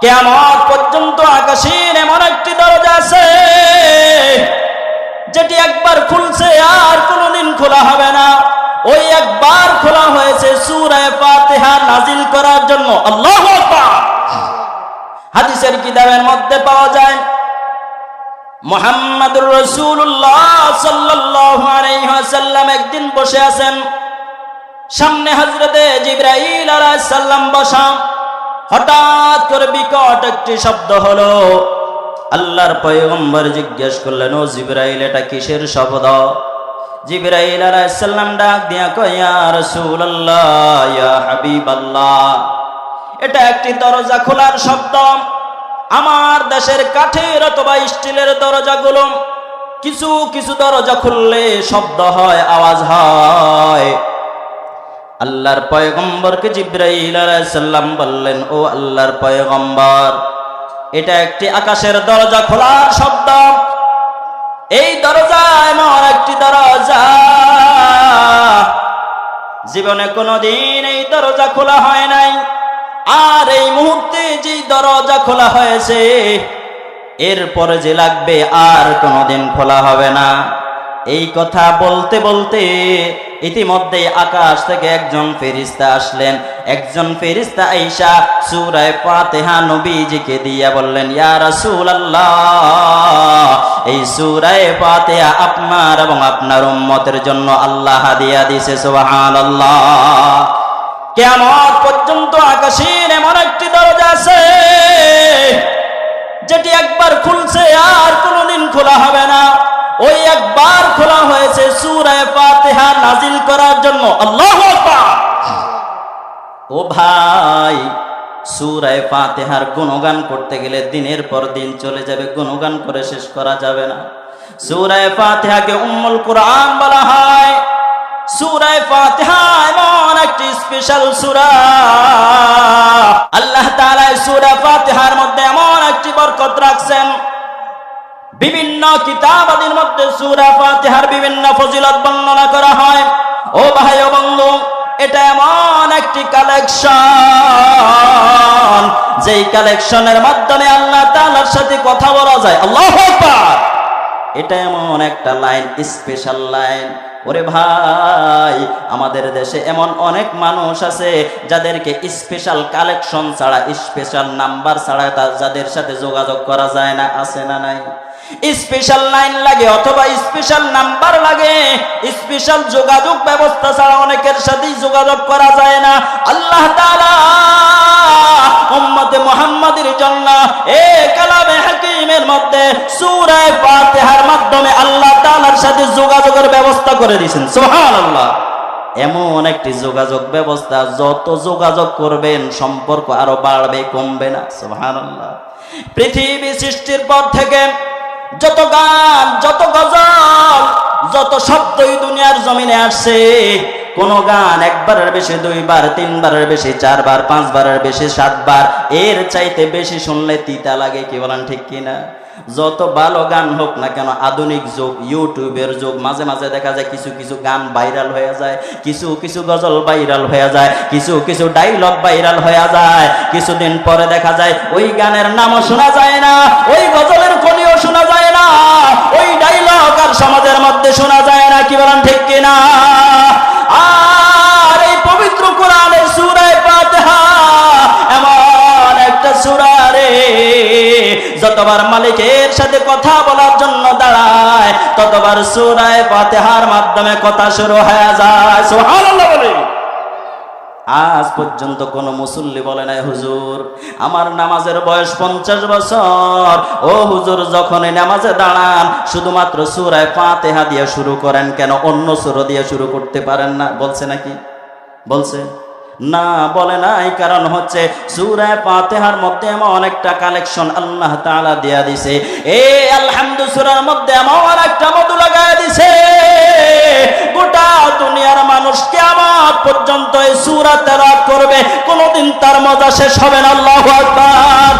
কিয়ামত পর্যন্ত আকাশের এমন একটি দরজা আছে যেটি একবার খুলছে আর কোনোদিন খোলা হবে না। ওই একবার খোলা হয়েছে সূরা ফাতিহা নাজিল করার জন্য। আল্লাহু আকবার। হাদিসের কিতাবের মধ্যে পাওয়া যায় মুহাম্মদুর রাসূলুল্লাহ সাল্লাল্লাহু আলাইহি ওয়াসাল্লাম একদিন বসে আছেন, সামনে হযরতে জিবরাইল আলাইহিস সালাম বসা। হঠাৎ করে বিকট একটি শব্দ হলো। আল্লাহর পয়গম্বর জিজ্ঞেস করলেন, ও জিবরাইল, এটা কিসের শব্দ? জিবরাইল আলাইহিস সালাম ডাক দিয়া কয়, ইয়া রাসূলুল্লাহ, ইয়া হাবিবাল্লাহ, এটা একটি দরজা খোলার শব্দ। আমার দেশের কাঠের অথবা স্টিলের দরজাগুলো কিছু কিছু দরজা খুললে শব্দ হয়, আওয়াজ হয়। আল্লাহর পয়গম্বরকে জিবরাইল আলাইহিস সালাম বললেন, ও আল্লাহর পয়গম্বর, এটা একটি আকাশের দরজা খোলার শব্দ। এই দরজা এমন একটি দরজা, জীবনে কোনোদিন এই দরজা খোলা হয় নাই। আর এই মুহূর্তে যে দরজা খোলা হয়েছে, এরপরে যে লাগবে আর কোনোদিন খোলা হবে না। এই কথা বলতে বলতে ইতিমধ্যে আকাশ থেকে একজন ফেরেশতা আসলেন। একজন ফেরেশতা আইসা সূরা ফাতিহা নবীজিকে দিয়া বললেন, ইয়া রাসূলুল্লাহ, এই সূরা ফাতিহা আপনার এবং আপনার উম্মতের জন্য আল্লাহ হাদিয়া দিয়েছে। সুবহানাল্লাহ। কিয়ামত পর্যন্ত আকাশের এমন একটি দরজা আছে যেটি একবার খুলছে আর কোনোদিন খোলা হবে না। ওই একবার খোলা হয়েছে সূরা ফাতিহা নাজিল করার জন্য। আল্লাহু আকবার। ও ভাই, সূরা ফাতিহার গুণগান করতে গেলে দিনের পর দিন চলে যাবে, গুণগান করে শেষ করা যাবে না। সূরা ফাতিহাকে উম্মুল কুরআন বলা হয়। সূরা ফাতিহা এমন একটি স্পেশাল সূরা। আল্লাহ তাআলা সূরা ফাতিহার মধ্যে এমন একটি বরকত রাখছেন। বিভিন্ন কিতাবাদির মধ্যে সূরা ফাতিহার বিভিন্ন ফজিলত বর্ণনা করা হয়। ও ভাই ও বন্ধু, এটা এমন একটি কালেকশন, যেই কালেকশনের মাধ্যমে আল্লাহ তাআলার সাথে কথা বলা যায়। আল্লাহু আকবার। এটা এমন একটা লাইন, স্পেশাল লাইন। ওরে ভাই, আমাদের দেশে এমন অনেক মানুষ আছে যাদেরকে স্পেশাল কালেকশন ছাড়া, স্পেশাল নাম্বার ছাড়া যাদের সাথে যোগাযোগ করা যায় না। আছে না নাই? স্পেশাল লাইন লাগে অথবা স্পেশাল নাম্বার লাগে। স্পেশাল যোগাযোগ ব্যবস্থা ছাড়া অনেকের সাথেই যোগাযোগ করা যায় না। আল্লাহ তাআলা উম্মতে মুহাম্মাদের জন্য এই কালামে হাকিমের মধ্যে সূরা ফাতিহার মাধ্যমে আল্লাহ তাআলার সাথে যোগাযোগের ব্যবস্থা করে দিয়েছেন। সুবহানাল্লাহ। এমন একটি যোগাযোগ ব্যবস্থা, যত যোগাযোগ করবেন সম্পর্ক আরো বাড়বে, কমবে না। সুবহানাল্লাহ। পৃথিবী সৃষ্টির পর থেকে যত গান, যত গজল, যত শব্দই দুনিয়ার জমিনে আসছে, কোন গান একবারের বেশি দুইবার, তিনবারের বেশি চারবার, পাঁচবারের বেশি সাতবার, এর চাইতে বেশি শুনলে তিতা লাগে। কি বলেন ঠিক কিনা? যত ভালো গান হোক না কেন, আধুনিক যুগ, ইউটিউবের যুগ, মাঝে মাঝে দেখা যায় কিছু কিছু গান ভাইরাল হয়ে যায়, কিছু কিছু গজল ভাইরাল হয়ে যায়, কিছু কিছু ডায়লগ ভাইরাল হয়ে যায়। কিছুদিন পরে দেখা যায় ওই গানের নামও শোনা যায় না, ওই গজলের কলিও শোনা যায় না, ওই ডায়লগ আর সমাজের মধ্যে শোনা যায় না। কি বলেন ঠিক কিনা? আর এই পবিত্র কোরআনের সূরা ফাতিহা এমন একটা সূরা রে, যতবার মালিকের সাথে কথা বলার জন্য দাঁড়ায়, ততবার সূরা ফাতিহার মাধ্যমে কথা শুরু হয়ে যায়। সুবহানাল্লাহ বলে। আজ পর্যন্ত কোন মুসল্লি বলে নাই, হুজুর আমার নামাজের বয়স 50 বছর। ও হুজুর, যখন নামাজে দাঁড়ান শুধুমাত্র সূরা ফাতিহা দিয়ে শুরু করেন, কেন অন্য সূরা দিয়ে শুরু করতে পারেন না? বলছে নাকি? বলছে না, বলে নাই। কারণ হচ্ছে সূরা ফাতিহার মধ্যে এমন একটা কালেকশন আল্লাহ তাআলা দেয়া দিছে। এই আলহামদু সূরার মধ্যে এমন একটা মধু লাগায় দিছে, গোটা দুনিয়ার মানুষ কিয়ামত পর্যন্ত এই সূরা তেলাওয়াত করবে, কোনোদিন তার মজা শেষ হবে না। আল্লাহু আকবার।